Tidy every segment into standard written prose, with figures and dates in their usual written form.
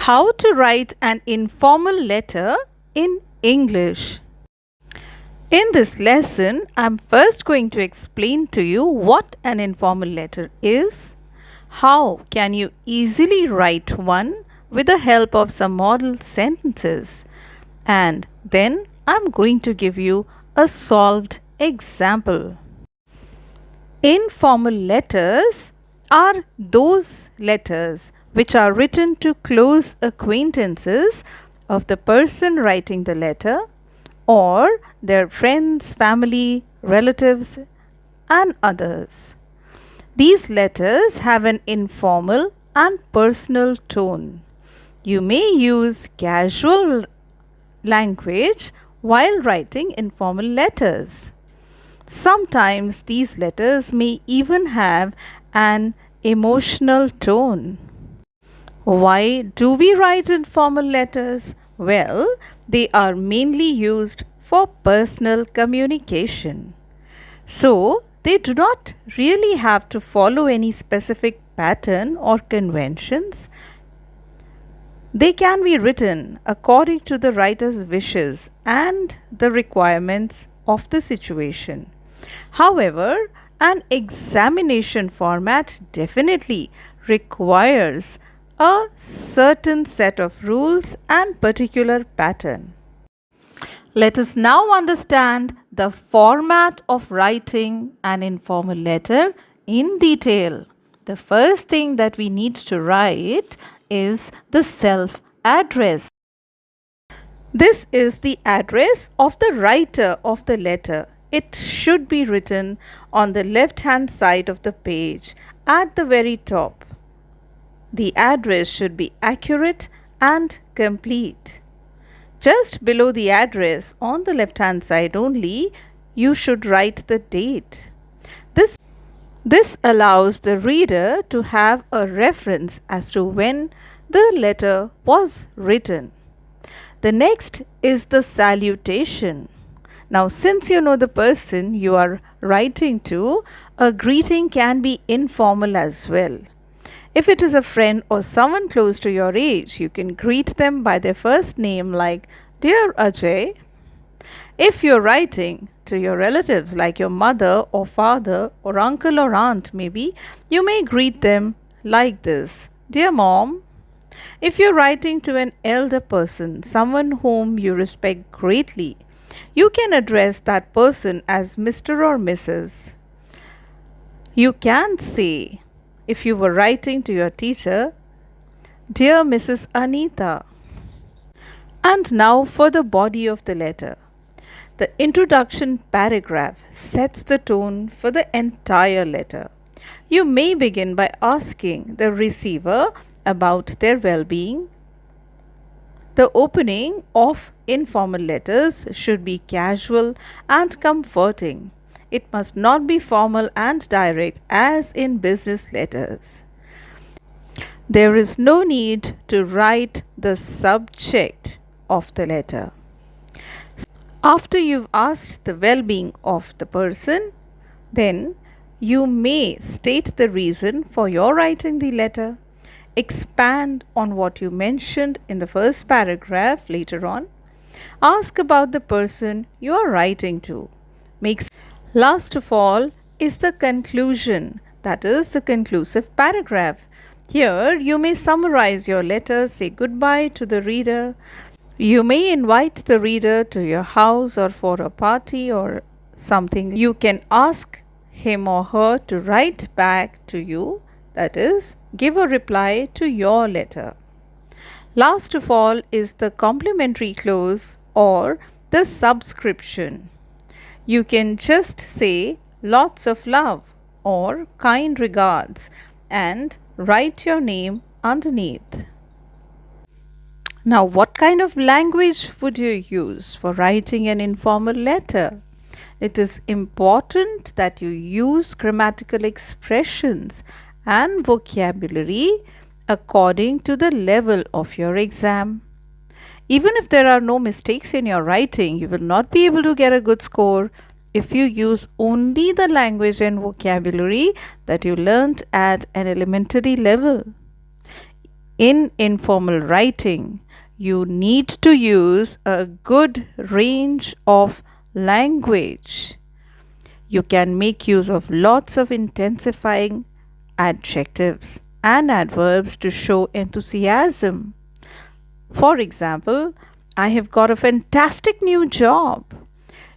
How to write an informal letter in English. In this lesson, I'm first going to explain to you what an informal letter is, how can you easily write one with the help of some model sentences, and then I'm going to give you a solved example. Informal letters are those letters which are written to close acquaintances of the person writing the letter or their friends, family, relatives, and others. These letters have an informal and personal tone. You may use casual language while writing informal letters. Sometimes these letters may even have an emotional tone. Why do we write informal letters? Well, they are mainly used for personal communication. So, they do not really have to follow any specific pattern or conventions. They can be written according to the writer's wishes and the requirements of the situation. However, an examination format definitely requires a certain set of rules and particular pattern. Let us now understand the format of writing an informal letter in detail. The first thing that we need to write is the self-address. This is the address of the writer of the letter. It should be written on the left-hand side of the page at the very top. The address should be accurate and complete. Just below the address on the left-hand side only, you should write the date. This allows the reader to have a reference as to when the letter was written. The next is the salutation. Now, since you know the person you are writing to, a greeting can be informal as well. If it is a friend or someone close to your age, you can greet them by their first name like, "Dear Ajay." If you're writing to your relatives like your mother or father or uncle or aunt maybe, you may greet them like this, "Dear Mom." If you're writing to an elder person, someone whom you respect greatly, you can address that person as Mr. or Mrs. You can say, if you were writing to your teacher, "Dear Mrs. Anita." And now for the body of the letter. The introduction paragraph sets the tone for the entire letter. You may begin by asking the receiver about their well-being. The opening of informal letters should be casual and comforting. It must not be formal and direct as in business letters. There is no need to write the subject of the letter. After you've asked the well-being of the person, then you may state the reason for your writing the letter. Expand on what you mentioned in the first paragraph later on. Ask about the person you are writing to. Last of all is the conclusion, that is the conclusive paragraph. Here you may summarize your letter, say goodbye to the reader. You may invite the reader to your house or for a party or something. You can ask him or her to write back to you, that is, give a reply to your letter. Last of all is the complimentary clause or the subscription. You can just say lots of love or kind regards and write your name underneath. Now, what kind of language would you use for writing an informal letter? It is important that you use grammatical expressions and vocabulary according to the level of your exam. Even if there are no mistakes in your writing, you will not be able to get a good score if you use only the language and vocabulary that you learnt at an elementary level. In informal writing, you need to use a good range of language. You can make use of lots of intensifying adjectives and adverbs to show enthusiasm. For example, I have got a fantastic new job.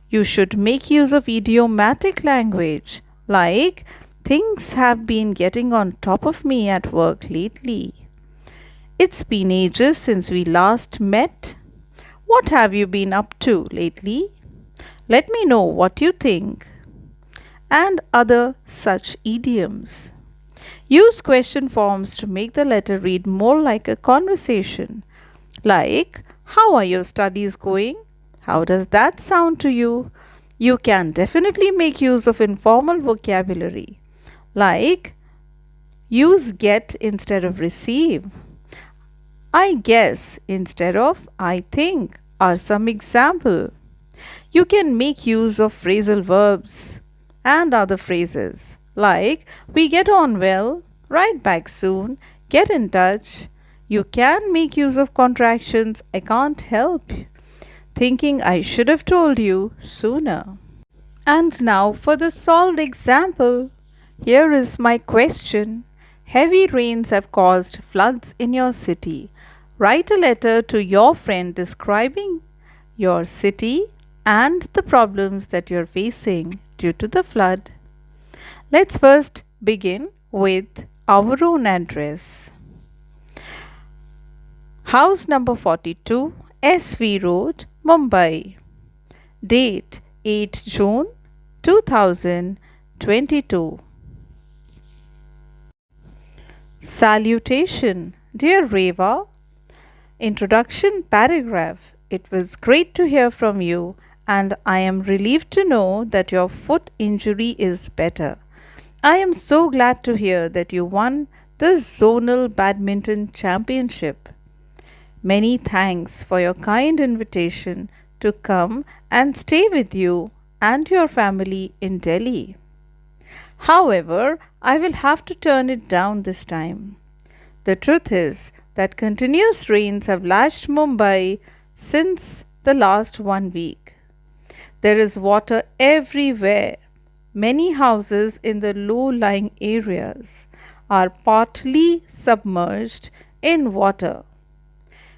You should make use of idiomatic language like things have been getting on top of me at work lately. It's been ages since we last met. What have you been up to lately? Let me know what you think. And other such idioms. Use question forms to make the letter read more like a conversation. Like, how are your studies going? How does that sound to you? You can definitely make use of informal vocabulary. Like, use get instead of receive. I guess instead of I think are some example. You can make use of phrasal verbs and other phrases like we get on well, write back soon, get in touch. You can make use of contractions I can't help thinking I should have told you sooner. And now for the solved example. Here is my question. Heavy rains have caused floods in your city. Write a letter to your friend describing your city and the problems that you're facing due to the flood. Let's first begin with our own address. House number 42, SV Road, Mumbai. Date 8 June 2022. Salutation. Dear Reva, Introduction paragraph. It was great to hear from you, and I am relieved to know that your foot injury is better. I am so glad to hear that you won the Zonal Badminton Championship. Many thanks for your kind invitation to come and stay with you and your family in Delhi. However, I will have to turn it down this time. The truth is that continuous rains have lashed Mumbai since the last 1 week. There is water everywhere. Many houses in the low-lying areas are partly submerged in water.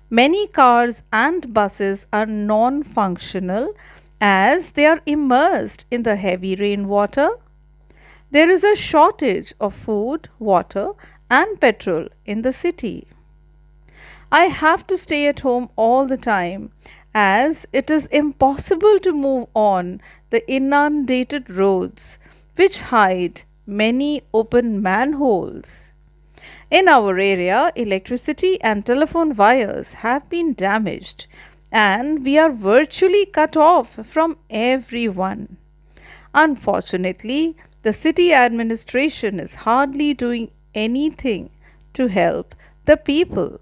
Many cars and buses are non-functional as they are immersed in the heavy rainwater. There is a shortage of food, water, and petrol in the city. I have to stay at home all the time as it is impossible to move on the inundated roads which hide many open manholes. In our area, electricity and telephone wires have been damaged and we are virtually cut off from everyone. Unfortunately, the city administration is hardly doing anything to help the people.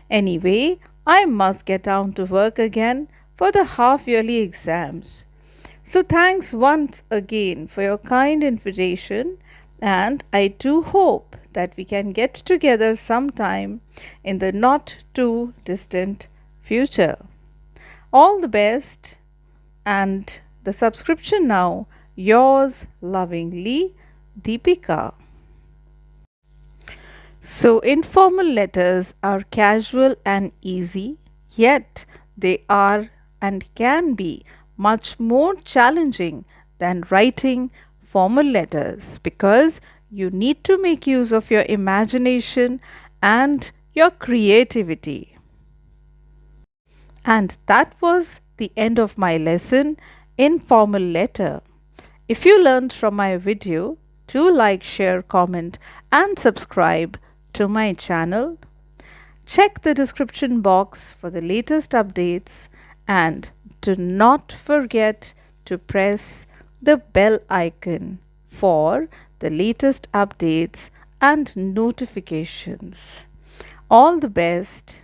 Anyway, I must get down to work again for the half-yearly exams. So thanks once again for your kind invitation, and I do hope that we can get together sometime in the not too distant future. All the best, and the subscription now. Yours lovingly, Deepika. So, informal letters are casual and easy, yet they are and can be much more challenging than writing formal letters because you need to make use of your imagination and your creativity. And that was the end of my lesson, Informal Letter. If you learned from my video, do like, share, comment and subscribe to my channel. Check the description box for the latest updates and do not forget to press the bell icon for the latest updates and notifications. All the best.